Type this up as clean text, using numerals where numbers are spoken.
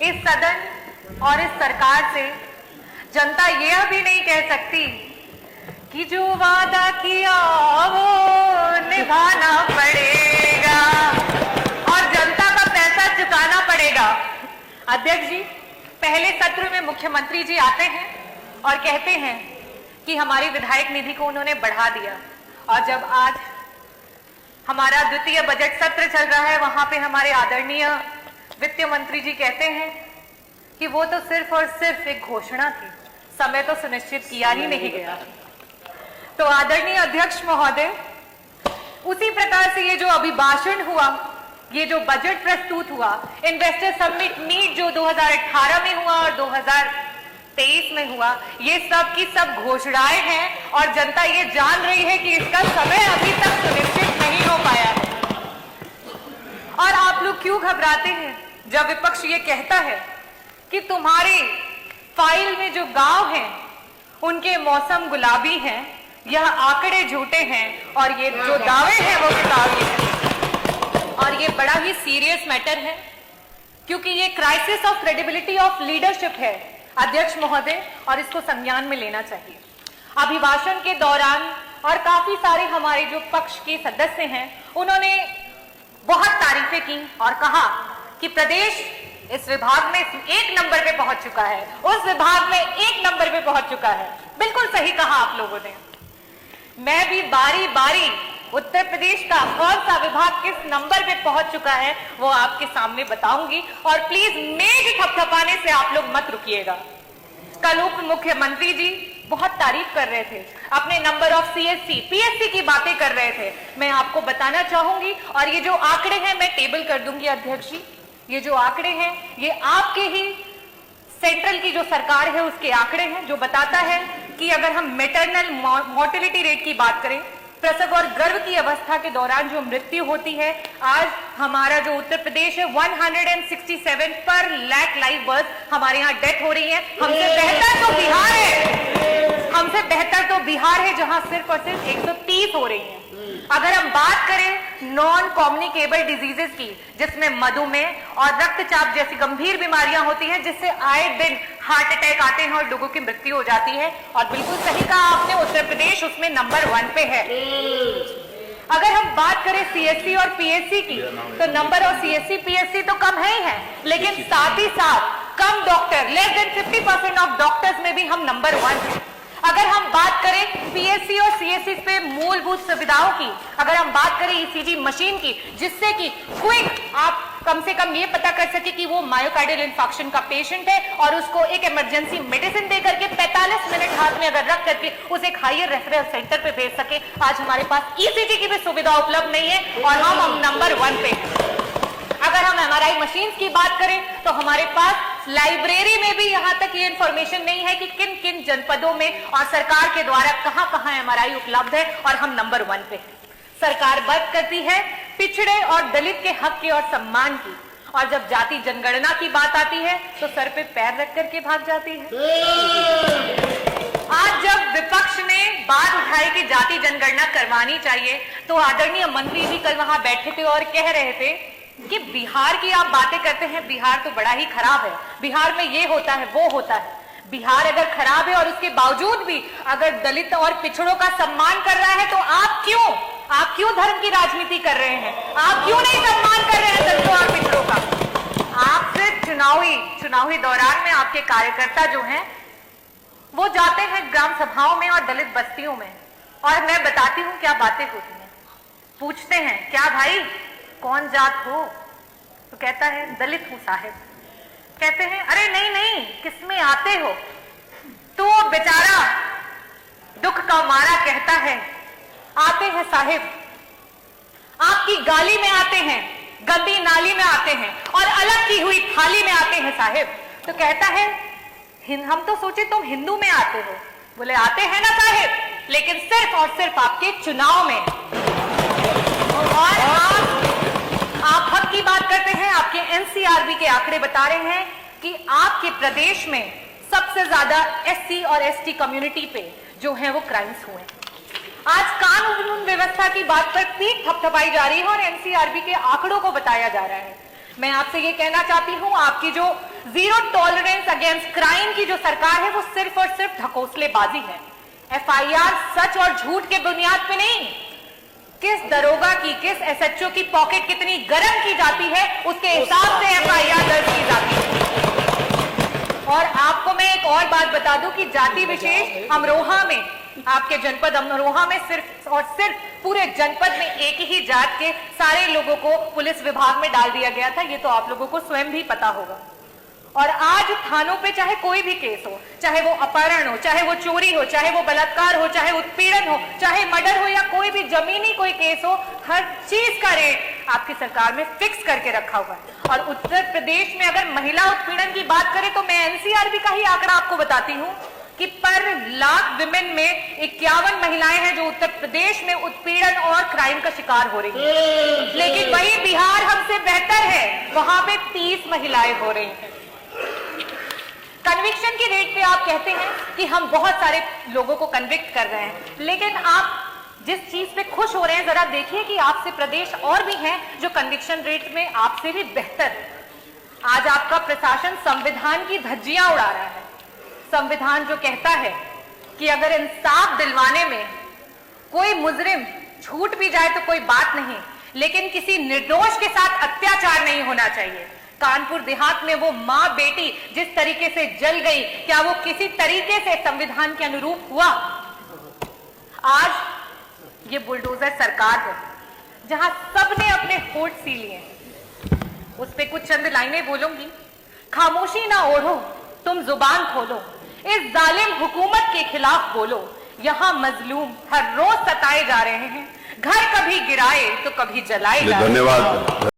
इस सदन और इस सरकार से जनता यह भी नहीं कह सकती कि जो वादा किया वो निभाना पड़ेगा और जनता का पैसा चुकाना पड़ेगा। अध्यक्ष जी, पहले सत्र में मुख्यमंत्री जी आते हैं और कहते हैं कि हमारी विधायक निधि को उन्होंने बढ़ा दिया, और जब आज हमारा द्वितीय बजट सत्र चल रहा है वहां पे हमारे आदरणीय वित्त मंत्री जी कहते हैं कि वो तो सिर्फ और सिर्फ एक घोषणा थी, समय तो सुनिश्चित किया ही नहीं गया। तो आदरणीय अध्यक्ष महोदय, उसी प्रकार से ये जो अभिभाषण हुआ, ये जो बजट प्रस्तुत हुआ, इन्वेस्टर समिट मीट जो 2018 में हुआ और 2023 में हुआ, ये सब की सब घोषणाएं हैं और जनता ये जान रही है कि इसका समय अभी तक सुनिश्चित नहीं हो पाया है। और आप लोग क्यों घबराते हैं जब विपक्ष ये कहता है कि तुम्हारी फाइल में जो गांव हैं उनके मौसम गुलाबी हैं, यह आंकड़े झूठे हैं और ये जो दावे हैं वो किताबी हैं। और ये बड़ा ही सीरियस मैटर है क्योंकि ये crisis of credibility of leadership है अध्यक्ष महोदय, और इसको संज्ञान में लेना चाहिए। अभिभाषण के दौरान और काफी सारे हमारे जो पक्ष के सदस्य हैं उन्होंने बहुत तारीफें की और कहा कि प्रदेश इस विभाग में 1 नंबर पे पहुंच चुका है, उस विभाग में 1 नंबर पे पहुंच चुका है। बिल्कुल सही कहा आप लोगों ने। मैं भी बारी बारी उत्तर प्रदेश का कौन सा विभाग किस नंबर पे पहुंच चुका है वो आपके सामने बताऊंगी, और प्लीज मेज थपथपाने से आप लोग मत रुकिएगा। कल उप मुख्यमंत्री जी बहुत तारीफ कर रहे थे, अपने नंबर ऑफ सीएससी पीएससी की बातें कर रहे थे। मैं आपको बताना चाहूंगी, और ये जो आंकड़े हैं मैं टेबल कर दूंगी अध्यक्ष जी, ये जो आंकड़े हैं ये आपके ही सेंट्रल की जो सरकार है उसके आंकड़े हैं, जो बताता है कि अगर हम मैटरनल मोर्टेलिटी रेट की बात करें, प्रसव और गर्भ की अवस्था के दौरान जो मृत्यु होती है, आज हमारा जो उत्तर प्रदेश है 167 पर लाख लाइव बर्थ हमारे यहाँ डेथ हो रही है। हमसे बेहतर तो बिहार है, हमसे बेहतर तो बिहार है जहां सिर्फ और सिर्फ 130 हो रही है। अगर हम बात करें नॉन कम्युनिकेबल डिजीजेस की, जिसमें मधुमेह और रक्तचाप जैसी गंभीर बीमारियां होती हैं, जिससे आए दिन हार्ट अटैक आते हैं और लोगों की मृत्यु हो जाती है, और बिल्कुल सही कहा आपने, उत्तर प्रदेश उसमें नंबर 1 पे है। अगर हम बात करें सीएससी और पीएससी की, तो नंबर ऑफ सीएससी पीएससी तो कम है ही है, लेकिन साथ ही साथ कम doctor, less than 50% of doctors में भी हम नंबर 1 है। अगर हम बात करें पीएससी और सीएससी पे मूलभूत सुविधाओं की, अगर हम बात करें ईसीजी मशीन की, जिससे कि क्विक आप कम से कम ये पता कर सके कि वो मायोकार्डियल इंफार्क्शन का पेशेंट है और उसको एक इमरजेंसी मेडिसिन दे करके 45 मिनट हाथ में अगर रख करके उसे एक हायर रेफरल सेंटर पे भेज सके, आज हमारे पास ईसीजी की भी सुविधा उपलब्ध नहीं है और हम नंबर 1 पे हैं। अगर हम एमआरआई मशीन की बात करें तो हमारे पास लाइब्रेरी में भी यहां तक ये इंफॉर्मेशन नहीं है कि किन किन जनपदों में और सरकार के द्वारा कहां कहां एमआरआई उपलब्ध है, और हम नंबर 1 पे हैं। सरकार बात करती है पिछड़े और दलित के हक की और सम्मान की, और जब जाति जनगणना की बात आती है तो सर पे पैर रख करके भाग जाती है। आज जब विपक्ष ने बात उठाई कि जाति जनगणना करवानी चाहिए, तो आदरणीय मंत्री जी कल वहां बैठे थे और कह रहे थे कि बिहार की आप बातें करते हैं, बिहार तो बड़ा ही खराब है, बिहार में ये होता है वो होता है। बिहार अगर खराब है और उसके बावजूद भी अगर दलित और पिछड़ों का सम्मान कर रहा है, तो आप क्यों धर्म की राजनीति कर रहे हैं? आप क्यों नहीं सम्मान कर रहे हैं दलितों और पिछड़ों का? आप सिर्फ चुनावी दौरान में आपके कार्यकर्ता जो हैं वो जाते हैं ग्राम सभाओं में और दलित बस्तियों में, और मैं बताती हूँ क्या बातें होती हैं। पूछते हैं क्या भाई कौन जात हो, तो कहता है दलित हूं साहिब। कहते हैं अरे नहीं नहीं किसमें आते हो, तो बेचारा दुख का मारा कहता है आते हैं साहिब, आपकी गाली में आते हैं, गंदी नाली में आते हैं और अलग की हुई थाली में आते हैं साहिब। तो कहता है हम तो सोचे तुम हिंदू में आते हो। बोले आते हैं ना साहिब, लेकिन सिर्फ और सिर्फ आपके चुनाव में। और आप हक की बात करते हैं, आपके एनसीआरबी के आंकड़े बता रहे हैं कि आपके प्रदेश में सबसे ज्यादा एससी और एसटी कम्युनिटी पे जो है वो क्राइम्स हुए। आज कानून व्यवस्था की बात पर पीठ थपथपाई जा रही है और एनसीआरबी के आंकड़ों को बताया जा रहा है मैं आपसे ये कहना चाहती हूं, आपकी जो जीरो टॉलरेंस अगेंस्ट क्राइम की जो सरकार है वो सिर्फ और सिर्फ ढकोसलेबाजी है। एफआईआर सच और झूठ के बुनियाद पे नहीं, किस दरोगा की, किस एसएचओ की पॉकेट कितनी गर्म की जाती है उसके हिसाब से एफआईआर दर्ज की जाती है। और आपको मैं एक और बात बता दूं कि जाति विशेष अमरोहा में, आपके जनपद अमरोहा में सिर्फ और सिर्फ पूरे जनपद में एक ही जात के सारे लोगों को पुलिस विभाग में डाल दिया गया था। ये तो आप लोगों को स्वयं भी पता होगा। और आज थानों पे चाहे कोई भी केस हो, चाहे वो अपहरण हो, चाहे वो चोरी हो, चाहे वो बलात्कार हो, चाहे उत्पीड़न हो, चाहे मर्डर हो या कोई भी जमीनी कोई केस हो, हर चीज का रेट आपकी सरकार में फिक्स करके रखा हुआ है। और उत्तर प्रदेश में अगर महिला उत्पीड़न की बात करें तो मैं एनसीआरबी का ही आंकड़ा आपको बताती हूँ कि पर लाख विमेन में 51 महिलाएं हैं जो उत्तर प्रदेश में उत्पीड़न और क्राइम का शिकार हो रही हैं। लेकिन वही बिहार हमसे बेहतर है, वहां पे 30 महिलाएं हो रही हैं। कन्विक्शन की रेट पे आप कहते हैं कि हम बहुत सारे लोगों को कन्विक्ट कर रहे हैं, लेकिन आप जिस चीज पे खुश हो रहे हैं जरा देखिए कि आपसे प्रदेश और भी हैं जो कन्विक्शन रेट में आपसे भी बेहतर है। आज आपका प्रशासन संविधान की धज्जियां उड़ा रहा है। संविधान जो कहता है कि अगर इंसाफ दिलवाने में कोई मुजरिम छूट भी जाए तो कोई बात नहीं, लेकिन किसी निर्दोष के साथ अत्याचार नहीं होना चाहिए। कानपुर देहात में वो मां बेटी जिस तरीके से जल गई, क्या वो किसी तरीके से संविधान के अनुरूप हुआ? आज ये बुलडोजर सरकार है जहां सबने अपने होठ सी लिए। उस पे कुछ चंद लाइनें बोलूंगी। खामोशी ना ओढ़ो, तुम जुबान खोलो, इस जालिम हुकूमत के खिलाफ बोलो। यहां मजलूम हर रोज सताए जा रहे हैं, घर कभी गिराए तो कभी जलाए जा रहे हैं। धन्यवाद।